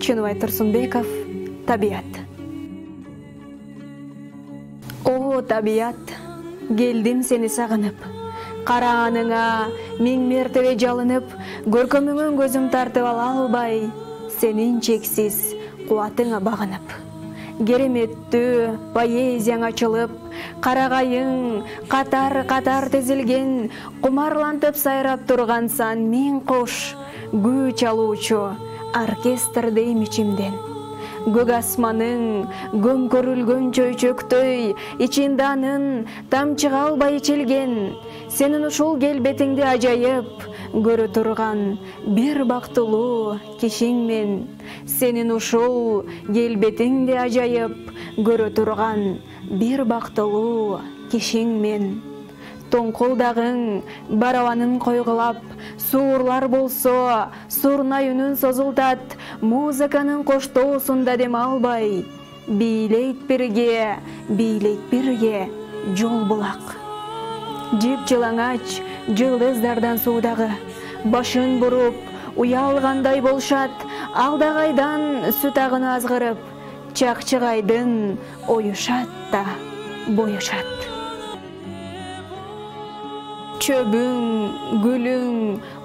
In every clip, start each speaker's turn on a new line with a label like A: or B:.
A: Чыныбай Турсунбеков, табият. О, табият, келдим сени сагынып. Карааныңа миң мертебе жалынып, көркөмүңөн көзүм тартып ала албай, сенин чексиз кубатыңа багынып. Кереметтүү поэзияң ачылып, карагайың катар тезилген, кумарлантып сайрап тургансан миң кош күч алуучу оркестр дейм ичимден. Көк асманың көмкөрүлгөн чөйчөктөй, ичинданын тамчыга албай ичилген, сенин ушул келбетиңди ажайып көрө турган бир бактылуу кишиңмен. Сенин ушул келбетиңди ажайып көрө турган бир бактылуу кишиңмен. Тоңкулдагың барабанын койгулап, суурлар болсо сурнай үнүн созултат, музыканын коштоосунда дем албай, бийлейт бирге жол булак. Жип жылаңач жылдыздардан суудагы, башын буруп уялгандай болушат, алдагайдан сүт агыны азгырып, чакчыгайдын оюшат да боюшат. Чөбүң, гүлүң,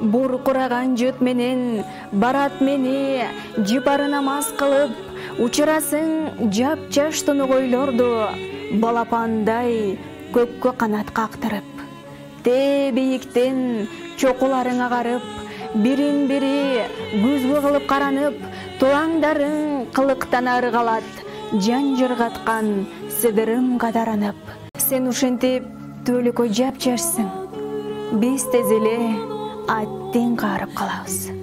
A: буркураган жыт менен барат мени жыпарына мас кылып, учурасың жап-жаш тунугойлорду балапандай көккө канат кактырып. Те бийиктен чокуларың агарып, бирин-бири күзгү кылып каранып, тулаңдарың кылыктан аргалат, жан жыргаткан сыдырым кадаранып. Сен ушинтип төлөкөй жап-жашсың, биз тез эле аттен каарып калабыз.